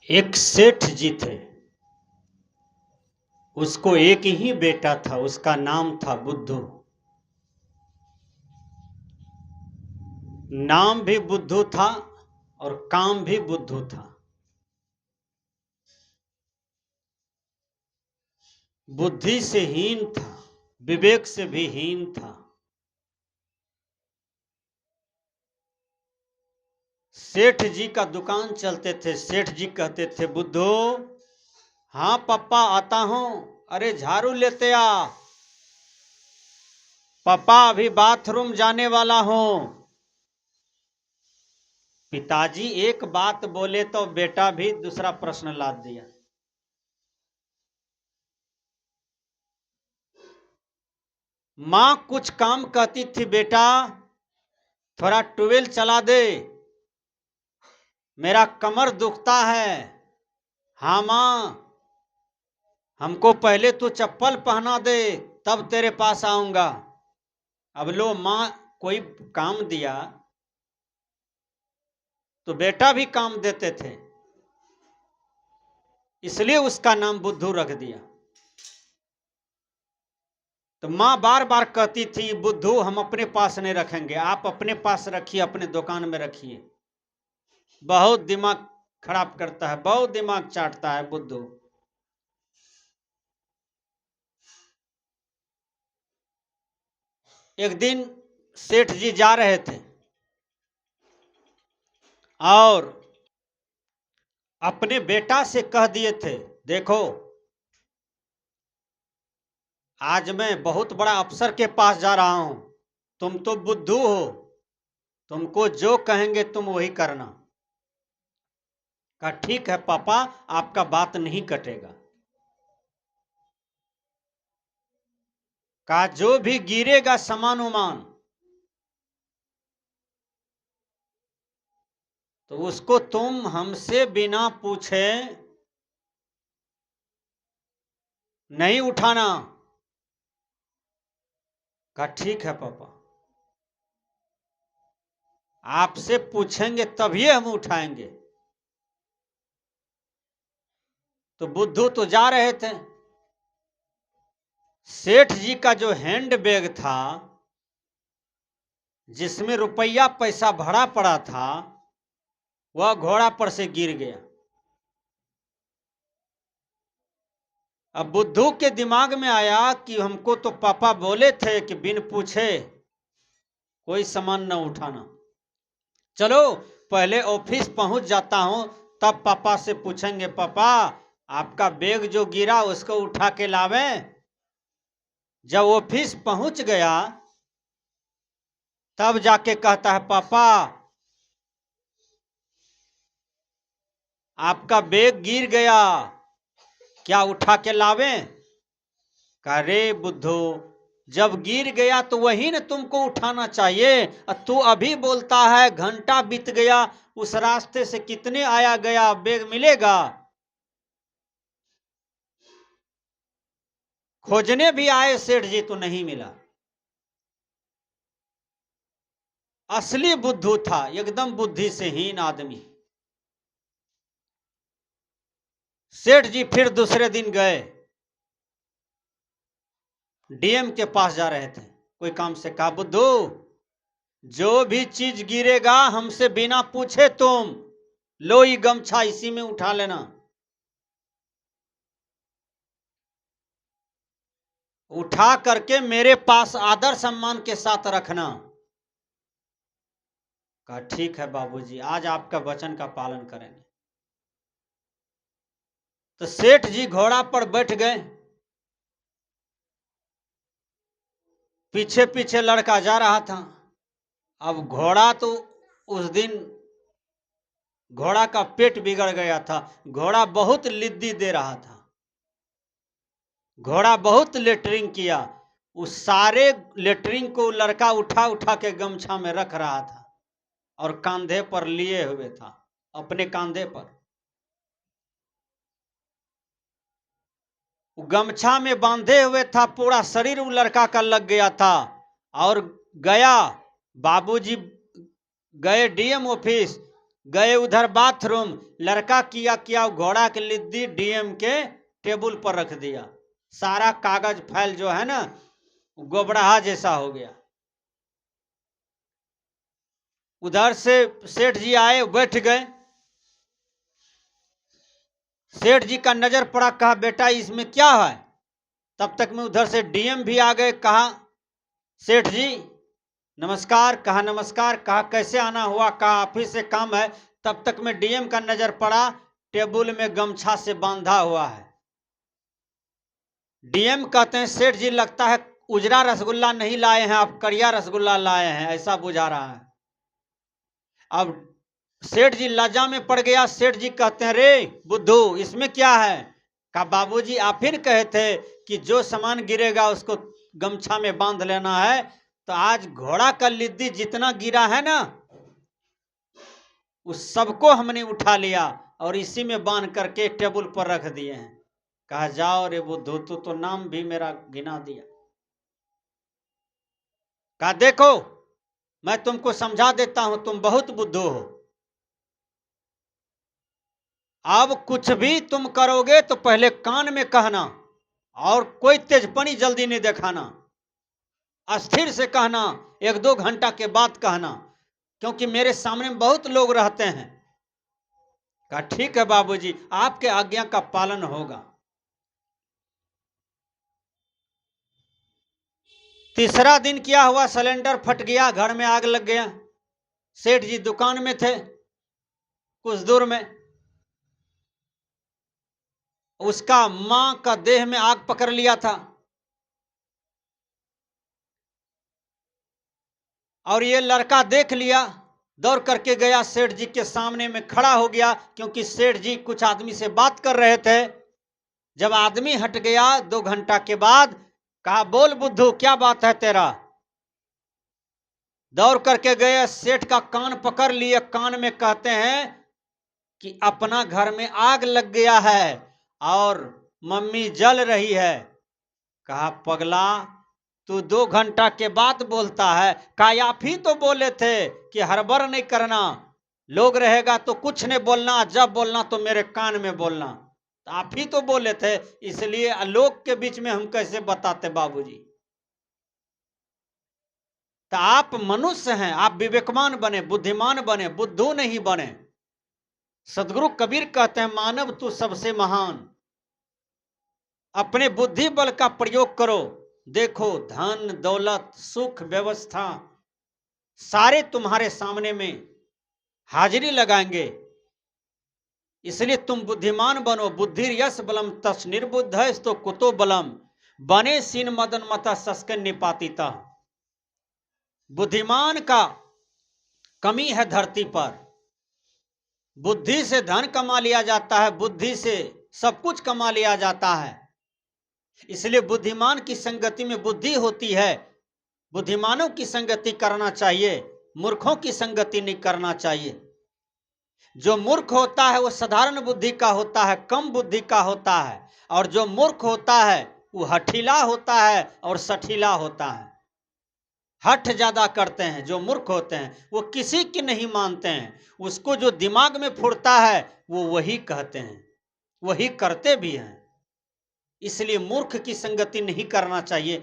एक सेठ जी थे। उसको एक ही बेटा था, उसका नाम था बुद्धू। नाम भी बुद्धू था और काम भी बुद्धू था। बुद्धि से हीन था, विवेक से भी हीन था। सेठ जी का दुकान चलते थे। सेठ जी कहते थे, बुद्धू, हाँ पापा आता हूं। अरे झाड़ू लेते आ पापा, अभी बाथरूम जाने वाला हूं। पिताजी एक बात बोले तो बेटा भी दूसरा प्रश्न लाद दिया। मां कुछ काम कहती थी, बेटा थोड़ा ट्यूबवेल चला दे, मेरा कमर दुखता है। हाँ मां, हमको पहले तू चप्पल पहना दे, तब तेरे पास आऊंगा। अब लो, मां कोई काम दिया तो बेटा भी काम देते थे, इसलिए उसका नाम बुद्धू रख दिया। तो मां बार बार कहती थी, बुद्धू हम अपने पास नहीं रखेंगे, आप अपने पास रखिए, अपने दुकान में रखिए। बहुत दिमाग खराब करता है, बहुत दिमाग चाटता है बुद्धू। एक दिन सेठ जी जा रहे थे और अपने बेटा से कह दिए थे, देखो आज मैं बहुत बड़ा अफसर के पास जा रहा हूं, तुम तो बुद्धू हो, तुमको जो कहेंगे तुम वही करना। कहा ठीक है पापा, आपका बात नहीं कटेगा। कहा जो भी गिरेगा सामान उमान तो उसको तुम हमसे बिना पूछे नहीं उठाना। कहा ठीक है पापा, आपसे पूछेंगे तभी हम उठाएंगे। तो बुद्धू तो जा रहे थे। सेठ जी का जो हैंड बैग था, जिसमें रुपया पैसा भरा पड़ा था, वह घोड़ा पर से गिर गया। अब बुद्धू के दिमाग में आया कि हमको तो पापा बोले थे कि बिन पूछे कोई सामान न उठाना। चलो पहले ऑफिस पहुंच जाता हूं, तब पापा से पूछेंगे, पापा आपका बैग जो गिरा उसको उठा के लावें। जब ऑफिस पहुंच गया तब जाके कहता है, पापा आपका बैग गिर गया, क्या उठा के लावें? कहा रे बुद्धू, जब गिर गया तो वही न तुमको उठाना चाहिए, तू अभी बोलता है घंटा बीत गया, उस रास्ते से कितने आया गया, बैग मिलेगा? खोजने भी आए सेठ जी तो नहीं मिला। असली बुद्धू था, एकदम बुद्धि से हीन आदमी। सेठ जी फिर दूसरे दिन गए, डीएम के पास जा रहे थे कोई काम से। कहा बुद्धू, जो भी चीज गिरेगा हमसे बिना पूछे तुम लो, ये गमछा इसी में उठा लेना, उठा करके मेरे पास आदर सम्मान के साथ रखना। कहा ठीक है बाबूजी, आज आपका वचन का पालन करेंगे। तो सेठ जी घोड़ा पर बैठ गए, पीछे पीछे लड़का जा रहा था। अब घोड़ा तो उस दिन घोड़ा का पेट बिगड़ गया था, घोड़ा बहुत लिद्दी दे रहा था, घोड़ा बहुत लेटरिंग किया। उस सारे लेटरिंग को लड़का उठा उठा के गमछा में रख रहा था और कांधे पर लिए हुए था, अपने कांधे पर गमछा में बांधे हुए था, पूरा शरीर वो लड़का का लग गया था। और गया बाबूजी, गए डीएम ऑफिस, गए उधर बाथरूम, लड़का किया क्या, घोड़ा की लिद्दी डीएम के टेबल पर रख दिया। सारा कागज फाइल जो है ना गोबराहा जैसा हो गया। उधर से सेठ जी आए, बैठ गए। सेठ जी का नजर पड़ा, कहा बेटा इसमें क्या है। तब तक में उधर से डीएम भी आ गए। कहा सेठ जी नमस्कार। कहा नमस्कार। कहा कैसे आना हुआ। कहा ऑफिस से काम है। तब तक में डीएम का नजर पड़ा, टेबल में गमछा से बांधा हुआ है। डीएम कहते हैं सेठ जी लगता है उजरा रसगुल्ला नहीं लाए हैं, आप करिया रसगुल्ला लाए हैं, ऐसा बुझा रहा है। अब सेठ जी लज्जा में पड़ गया। सेठ जी कहते हैं रे बुद्धू इसमें क्या है। कहा बाबूजी आप ही कहे थे कि जो सामान गिरेगा उसको गमछा में बांध लेना है, तो आज घोड़ा का लिद्दी जितना गिरा है ना उस सबको हमने उठा लिया और इसी में बांध करके टेबल पर रख दिए हैं। कहा जाओ रे बुद्धू तू तो नाम भी मेरा गिना दिया। कहा देखो मैं तुमको समझा देता हूं, तुम बहुत बुद्धू हो। अब कुछ भी तुम करोगे तो पहले कान में कहना और कोई तेजपनी जल्दी नहीं दिखाना, अस्थिर से कहना, 1-2 घंटा के बाद कहना, क्योंकि मेरे सामने बहुत लोग रहते हैं। कहा ठीक है बाबूजी आपके आज्ञा का पालन होगा। तीसरा दिन क्या हुआ, सिलेंडर फट गया, घर में आग लग गया। सेठ जी दुकान में थे कुछ दूर में। उसका मां का देह में आग पकड़ लिया था और ये लड़का देख लिया, दौड़ करके गया सेठ जी के सामने में खड़ा हो गया, क्योंकि सेठ जी कुछ आदमी से बात कर रहे थे। जब आदमी हट गया 2 घंटा के बाद, कहा बोल बुद्धू क्या बात है तेरा। दौड़ करके गए, सेठ का कान पकड़ लिए, कान में कहते हैं कि अपना घर में आग लग गया है और मम्मी जल रही है। कहा पगला तू 2 घंटा के बाद बोलता है। कहा आप ही तो बोले थे कि हड़बड़ नहीं करना, लोग रहेगा तो कुछ नहीं बोलना, जब बोलना तो मेरे कान में बोलना। तो आप ही तो बोले थे, इसलिए लोग के बीच में हम कैसे बताते बाबूजी। तो आप मनुष्य हैं, आप विवेकवान बने, बुद्धिमान बने, बुद्धू नहीं बने। सदगुरु कबीर कहते हैं मानव तू सबसे महान, अपने बुद्धि बल का प्रयोग करो। देखो धन दौलत सुख व्यवस्था सारे तुम्हारे सामने में हाजिरी लगाएंगे, इसलिए तुम बुद्धिमान बनो। बुद्धि यश बलम तस् निर्बुद्ध है तो कुतो बलम, बने सीन मदन मता सस्कन निपातिता। बुद्धिमान का कमी है धरती पर। बुद्धि से धन कमा लिया जाता है, बुद्धि से सब कुछ कमा लिया जाता है, इसलिए बुद्धिमान की संगति में बुद्धि होती है। बुद्धिमानों की संगति करना चाहिए, मूर्खों की संगति नहीं करना चाहिए। जो मूर्ख होता है वो साधारण बुद्धि का होता है, कम बुद्धि का होता है, और जो मूर्ख होता है वो हठीला होता है और सठीला होता है। हठ ज्यादा करते हैं जो मूर्ख होते हैं, वो किसी की नहीं मानते हैं। उसको जो दिमाग में फुरता है वो वही कहते हैं, वही करते भी हैं। इसलिए मूर्ख की संगति नहीं करना चाहिए।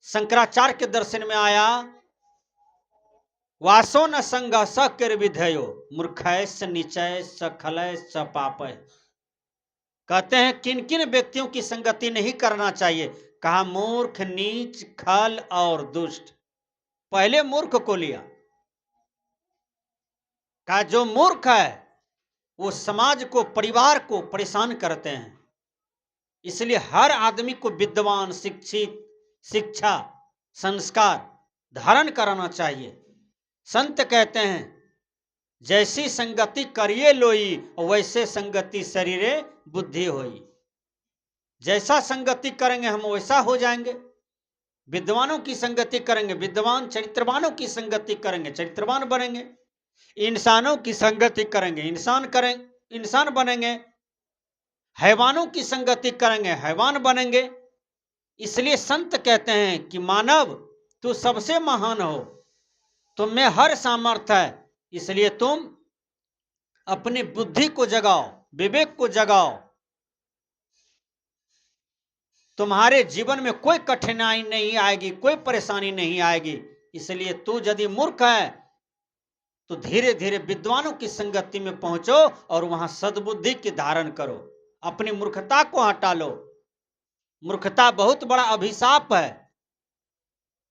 शंकराचार्य के दर्शन में आया वासो न संग सकर विधयो मूर्खय स निचय स खलय स पापय। कहते हैं किन किन व्यक्तियों की संगति नहीं करना चाहिए। कहा मूर्ख नीच खल और दुष्ट। पहले मूर्ख को लिया। कहा जो मूर्ख है वो समाज को परिवार को परेशान करते हैं, इसलिए हर आदमी को विद्वान शिक्षित शिक्षा संस्कार धारण कराना चाहिए। संत कहते हैं जैसी संगति करिए लोई वैसे संगति शरीरे बुद्धि होई। जैसा संगति करेंगे हम वैसा हो जाएंगे। विद्वानों की संगति करेंगे विद्वान, चरित्रवानों की संगति करेंगे चरित्रवान बनेंगे, इंसानों की संगति करेंगे इंसान बनेंगे, हैवानों की संगति करेंगे हैवान बनेंगे। इसलिए संत कहते हैं कि मानव तू सबसे महान हो, तुम में हर सामर्थ्य है, इसलिए तुम अपनी बुद्धि को जगाओ, विवेक को जगाओ। तुम्हारे जीवन में कोई कठिनाई नहीं आएगी, कोई परेशानी नहीं आएगी। इसलिए तू यदि मूर्ख है तो धीरे धीरे विद्वानों की संगति में पहुंचो और वहां सद्बुद्धि की धारण करो। अपनी मूर्खता को हटा लो। मूर्खता बहुत बड़ा अभिशाप है।